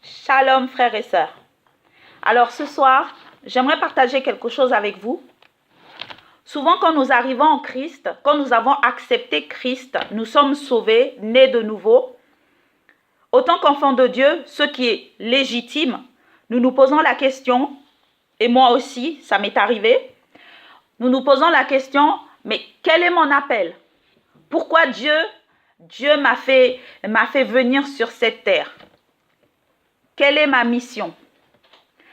Shalom frères et sœurs. Alors ce soir, j'aimerais partager quelque chose avec vous. Souvent quand nous arrivons en Christ, quand nous avons accepté Christ, nous sommes sauvés, nés de nouveau. Autant qu'enfants de Dieu, ce qui est légitime, nous nous posons la question, et moi aussi, ça m'est arrivé, nous nous posons la question, mais quel est mon appel? Pourquoi Dieu m'a fait venir sur cette terre? Quelle est ma mission?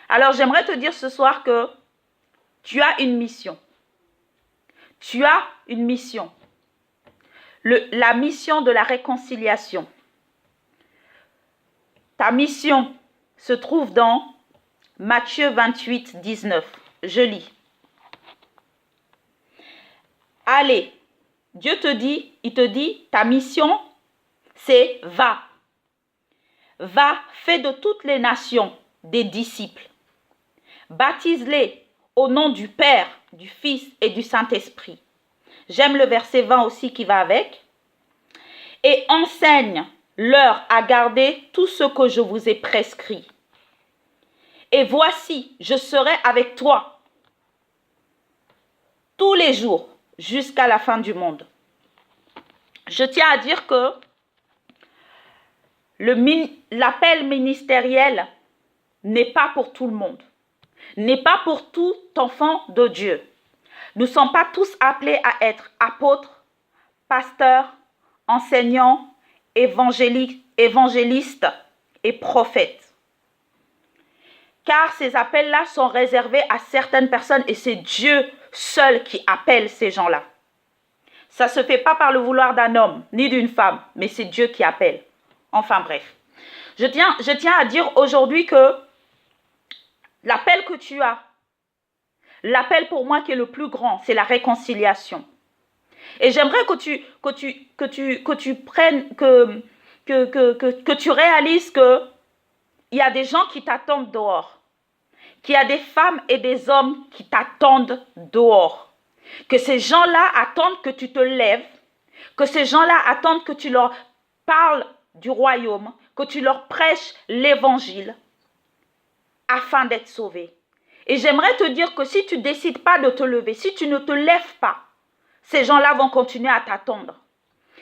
Alors j'aimerais te dire ce soir que tu as une mission. Tu as une mission. La mission de la réconciliation. Ta mission se trouve dans Matthieu 28, 19. Je lis. Allez, Dieu te dit, il te dit, ta mission, c'est va. Va, fais de toutes les nations des disciples. Baptise-les au nom du Père, du Fils et du Saint-Esprit. J'aime le verset 20 aussi qui va avec. Et enseigne-leur à garder tout ce que je vous ai prescrit. Et voici, je serai avec toi tous les jours jusqu'à la fin du monde. Je tiens à dire que l'appel ministériel n'est pas pour tout le monde, n'est pas pour tout enfant de Dieu. Nous ne sommes pas tous appelés à être apôtres, pasteurs, enseignants, évangélistes et prophètes. Car ces appels-là sont réservés à certaines personnes et c'est Dieu seul qui appelle ces gens-là. Ça ne se fait pas par le vouloir d'un homme ni d'une femme, mais c'est Dieu qui appelle. Enfin bref. Je tiens à dire aujourd'hui que l'appel que tu as, l'appel pour moi qui est le plus grand, c'est la réconciliation. Et j'aimerais que tu réalises que il y a des gens qui t'attendent dehors, qu'il y a des femmes et des hommes qui t'attendent dehors, que ces gens-là attendent que tu te lèves, que ces gens-là attendent que tu leur parles du royaume, que tu leur prêches l'évangile afin d'être sauvés. Et j'aimerais te dire que si tu ne décides pas de te lever, si tu ne te lèves pas, ces gens-là vont continuer à t'attendre.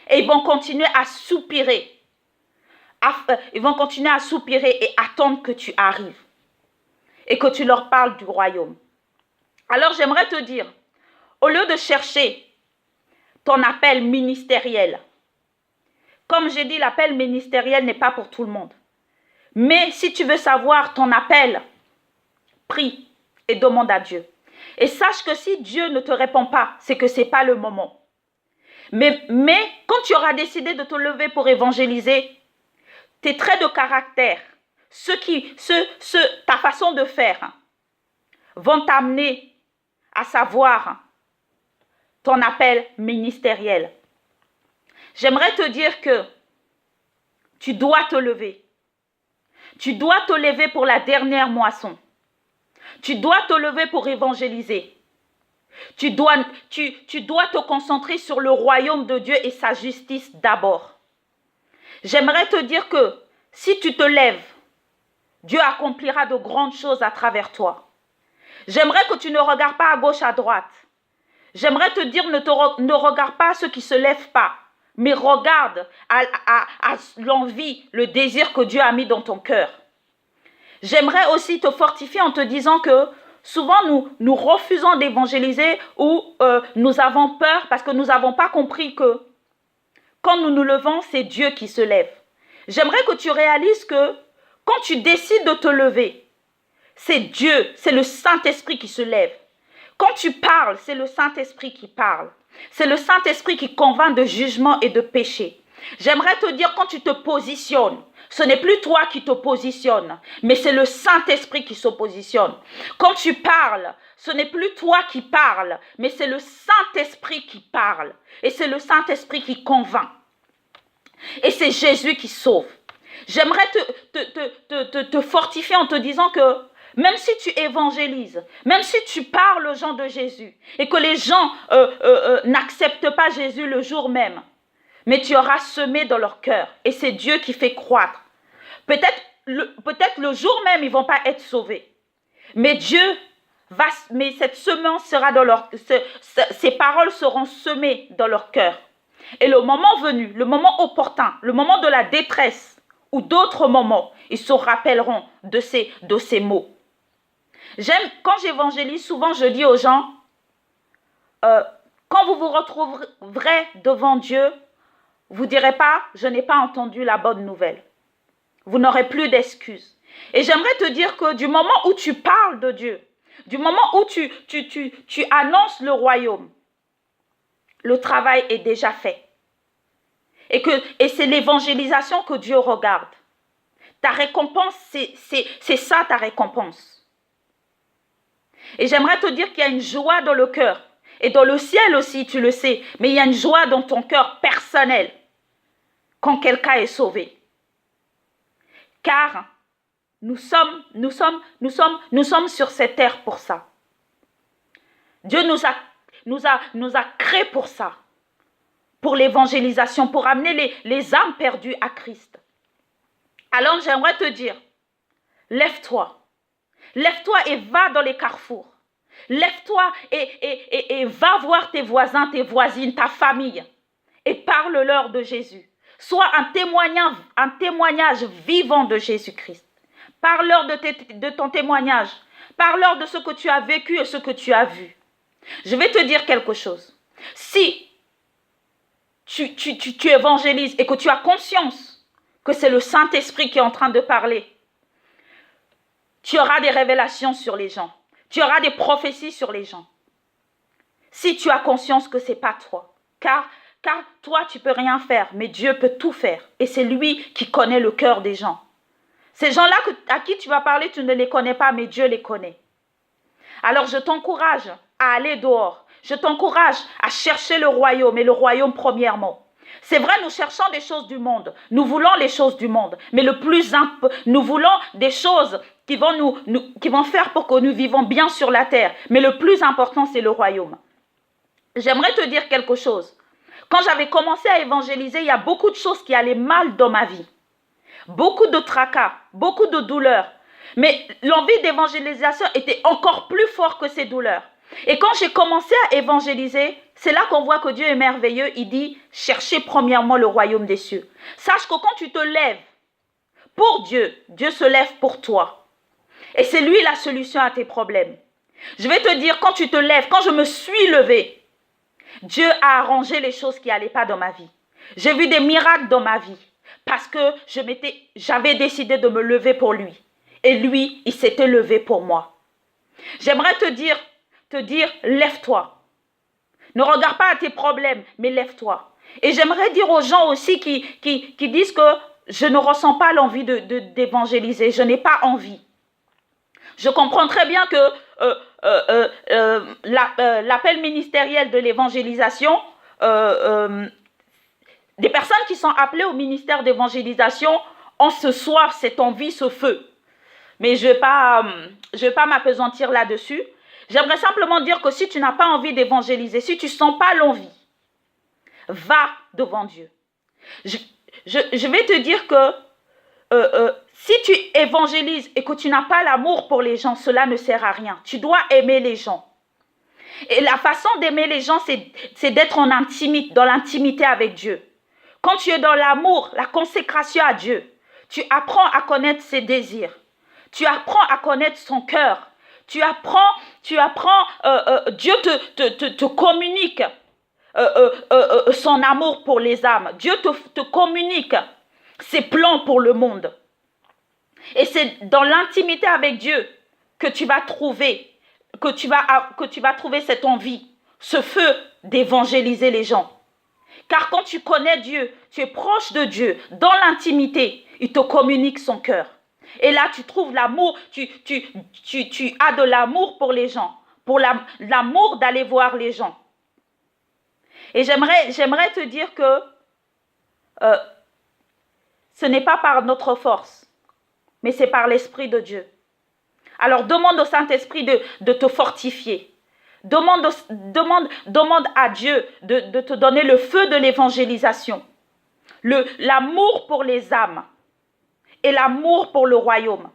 Et ils vont continuer à soupirer. Ils vont continuer à soupirer et attendre que tu arrives. Et que tu leur parles du royaume. Alors j'aimerais te dire, au lieu de chercher ton appel ministériel, comme j'ai dit, l'appel ministériel n'est pas pour tout le monde. Mais si tu veux savoir ton appel, prie et demande à Dieu. Et sache que si Dieu ne te répond pas, c'est que ce n'est pas le moment. Mais quand tu auras décidé de te lever pour évangéliser, tes traits de caractère, ta façon de faire, vont t'amener à savoir ton appel ministériel. J'aimerais te dire que tu dois te lever. Tu dois te lever pour la dernière moisson. Tu dois te lever pour évangéliser. Tu dois te concentrer sur le royaume de Dieu et sa justice d'abord. J'aimerais te dire que si tu te lèves, Dieu accomplira de grandes choses à travers toi. J'aimerais que tu ne regardes pas à gauche, à droite. J'aimerais te dire, ne regarde pas ceux qui ne se lèvent pas, mais regarde à l'envie, le désir que Dieu a mis dans ton cœur. J'aimerais aussi te fortifier en te disant que souvent nous refusons d'évangéliser ou nous avons peur parce que nous n'avons pas compris que quand nous nous levons, c'est Dieu qui se lève. J'aimerais que tu réalises que quand tu décides de te lever, c'est Dieu, c'est le Saint-Esprit qui se lève. Quand tu parles, c'est le Saint-Esprit qui parle. C'est le Saint-Esprit qui convainc de jugement et de péché. J'aimerais te dire, quand tu te positionnes, ce n'est plus toi qui te positionnes, mais c'est le Saint-Esprit qui se positionne. Quand tu parles, ce n'est plus toi qui parles, mais c'est le Saint-Esprit qui parle. Et c'est le Saint-Esprit qui convainc. Et c'est Jésus qui sauve. J'aimerais te fortifier en te disant que même si tu évangélises, même si tu parles aux gens de Jésus et que les gens n'acceptent pas Jésus le jour même, mais tu auras semé dans leur cœur et c'est Dieu qui fait croître. Peut-être peut-être le jour même, ils ne vont pas être sauvés. Mais mais cette semence sera dans ces paroles seront semées dans leur cœur. Et le moment venu, le moment opportun, le moment de la détresse ou d'autres moments, ils se rappelleront de ces mots. Quand j'évangélise, souvent je dis aux gens, quand vous vous retrouverez devant Dieu, vous ne direz pas, je n'ai pas entendu la bonne nouvelle. Vous n'aurez plus d'excuses. Et j'aimerais te dire que du moment où tu parles de Dieu, du moment où tu annonces le royaume, le travail est déjà fait. Et c'est l'évangélisation que Dieu regarde. Ta récompense, c'est ça ta récompense. Et j'aimerais te dire qu'il y a une joie dans le cœur. Et dans le ciel aussi, tu le sais. Mais il y a une joie dans ton cœur personnel quand quelqu'un est sauvé. Car nous sommes sur cette terre pour ça. Dieu nous a créés pour ça. Pour l'évangélisation, pour amener les âmes perdues à Christ. Alors j'aimerais te dire, lève-toi. Lève-toi et va dans les carrefours. Lève-toi et va voir tes voisins, tes voisines, ta famille. Et parle-leur de Jésus. Sois un témoignage vivant de Jésus-Christ. Parle-leur de ton témoignage. Parle-leur de ce que tu as vécu et ce que tu as vu. Je vais te dire quelque chose. Si tu évangélises et que tu as conscience que c'est le Saint-Esprit qui est en train de parler, tu auras des révélations sur les gens. Tu auras des prophéties sur les gens. Si tu as conscience que ce n'est pas toi. Car toi, tu ne peux rien faire, mais Dieu peut tout faire. Et c'est lui qui connaît le cœur des gens. Ces gens-là à qui tu vas parler, tu ne les connais pas, mais Dieu les connaît. Alors je t'encourage à aller dehors. Je t'encourage à chercher le royaume, et le royaume premièrement. C'est vrai, nous cherchons des choses du monde. Nous voulons les choses du monde. Mais nous voulons des choses qui vont faire pour que nous vivons bien sur la terre. Mais le plus important, c'est le royaume. J'aimerais te dire quelque chose. Quand j'avais commencé à évangéliser, il y a beaucoup de choses qui allaient mal dans ma vie. Beaucoup de tracas, beaucoup de douleurs. Mais l'envie d'évangélisation était encore plus forte que ces douleurs. Et quand j'ai commencé à évangéliser, c'est là qu'on voit que Dieu est merveilleux. Il dit, cherchez premièrement le royaume des cieux. Sache que quand tu te lèves pour Dieu, Dieu se lève pour toi. Et c'est lui la solution à tes problèmes. Je vais te dire, quand tu te lèves, quand je me suis levée, Dieu a arrangé les choses qui n'allaient pas dans ma vie. J'ai vu des miracles dans ma vie parce que j'avais décidé de me lever pour lui. Et lui, il s'était levé pour moi. J'aimerais te dire, lève-toi. Ne regarde pas à tes problèmes, mais lève-toi. Et j'aimerais dire aux gens aussi qui disent que je ne ressens pas l'envie d'évangéliser, je n'ai pas envie. Je comprends très bien que l'appel ministériel de l'évangélisation, des personnes qui sont appelées au ministère d'évangélisation ont ce soir cette envie, ce feu. Mais je vais pas m'appesantir là-dessus. J'aimerais simplement dire que si tu n'as pas envie d'évangéliser, si tu ne sens pas l'envie, va devant Dieu. Je vais te dire que si tu évangélises et que tu n'as pas l'amour pour les gens, cela ne sert à rien. Tu dois aimer les gens. Et la façon d'aimer les gens, c'est d'être dans l'intimité avec Dieu. Quand tu es dans l'amour, la consécration à Dieu, tu apprends à connaître ses désirs. Tu apprends à connaître son cœur. Dieu te communique son amour pour les âmes. Dieu te communique ses plans pour le monde. Et c'est dans l'intimité avec Dieu que tu vas trouver cette envie, ce feu d'évangéliser les gens. Car quand tu connais Dieu, tu es proche de Dieu, dans l'intimité, il te communique son cœur. Et là, tu trouves l'amour, tu as de l'amour pour les gens, pour l'amour d'aller voir les gens. Et j'aimerais te dire que ce n'est pas par notre force, mais c'est par l'Esprit de Dieu. Alors demande au Saint-Esprit de te fortifier. Demande à Dieu de te donner le feu de l'évangélisation, l'amour pour les âmes et l'amour pour le royaume.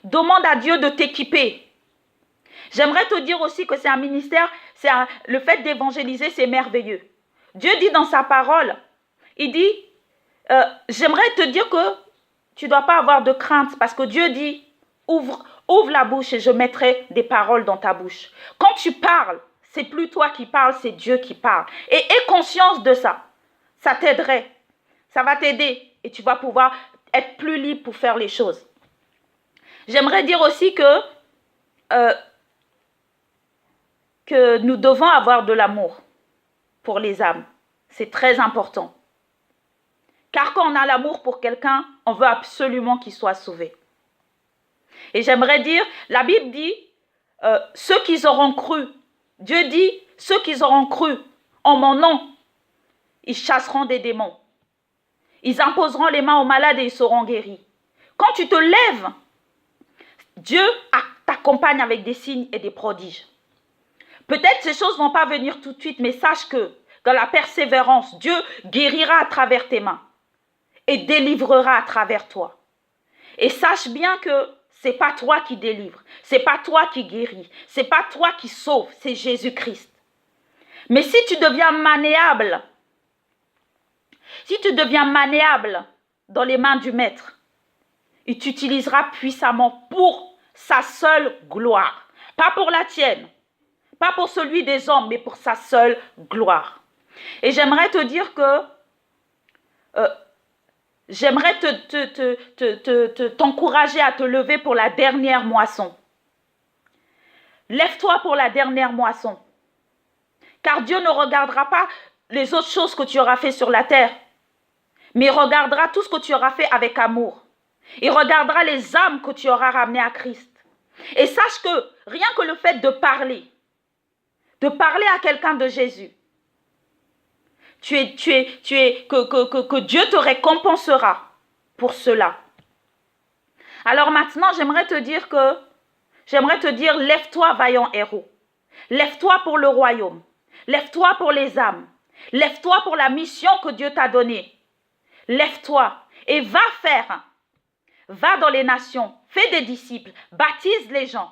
Demande à Dieu de t'équiper. J'aimerais te dire aussi que c'est un ministère, le fait d'évangéliser, c'est merveilleux. Dieu dit dans sa parole, il dit, j'aimerais te dire que tu ne dois pas avoir de crainte parce que Dieu dit, ouvre la bouche et je mettrai des paroles dans ta bouche. Quand tu parles, c'est plus toi qui parles, c'est Dieu qui parle. Et aie conscience de ça. Ça t'aiderait. Ça va t'aider et tu vas pouvoir être plus libre pour faire les choses. J'aimerais dire aussi que nous devons avoir de l'amour pour les âmes. C'est très important. Car quand on a l'amour pour quelqu'un, on veut absolument qu'il soit sauvé. Et j'aimerais dire, la Bible dit, ceux qui auront cru, Dieu dit, ceux qui auront cru en mon nom, ils chasseront des démons. Ils imposeront les mains aux malades et ils seront guéris. Quand tu te lèves, Dieu t'accompagne avec des signes et des prodiges. Peut-être ces choses ne vont pas venir tout de suite, mais sache que dans la persévérance, Dieu guérira à travers tes mains et délivrera à travers toi. Et sache bien que ce n'est pas toi qui délivre, ce n'est pas toi qui guéris, ce n'est pas toi qui sauve, c'est Jésus-Christ. Mais si tu deviens malléable, dans les mains du Maître, il t'utilisera puissamment pour sa seule gloire. Pas pour la tienne, pas pour celui des hommes, mais pour sa seule gloire. Et j'aimerais te dire que j'aimerais t'encourager à te lever pour la dernière moisson. Lève-toi pour la dernière moisson. Car Dieu ne regardera pas les autres choses que tu auras fait sur la terre, mais il regardera tout ce que tu auras fait avec amour. Il regardera les âmes que tu auras ramenées à Christ. Et sache que rien que le fait de parler à quelqu'un de Jésus, que Dieu te récompensera pour cela. Alors maintenant, j'aimerais te dire, lève-toi, vaillant héros. Lève-toi pour le royaume. Lève-toi pour les âmes. Lève-toi pour la mission que Dieu t'a donnée. Lève-toi et va dans les nations, fais des disciples, baptise les gens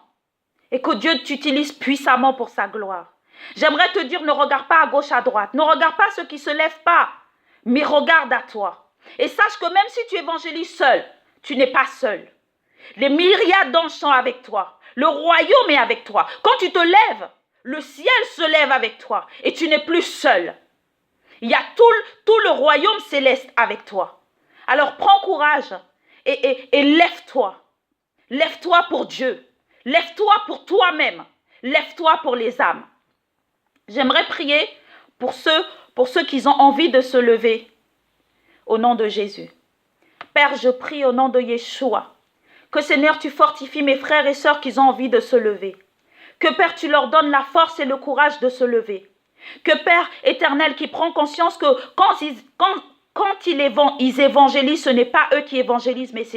et que Dieu t'utilise puissamment pour sa gloire. J'aimerais te dire, ne regarde pas à gauche, à droite, ne regarde pas ceux qui ne se lèvent pas, mais regarde à toi. Et sache que même si tu évangélises seul, tu n'es pas seul. Les myriades d'anges sont avec toi. Le royaume est avec toi. Quand tu te lèves, le ciel se lève avec toi et tu n'es plus seul. Il y a tout le royaume céleste avec toi. Alors prends courage et lève-toi. Lève-toi pour Dieu. Lève-toi pour toi-même. Lève-toi pour les âmes. J'aimerais prier pour ceux qui ont envie de se lever au nom de Jésus. Père, je prie au nom de Yeshua que Seigneur, tu fortifies mes frères et sœurs qui ont envie de se lever. Que Père, tu leur donnes la force et le courage de se lever. Que Père éternel qui prend conscience que quand ils évangélisent, ce n'est pas eux qui évangélisent, mais c'est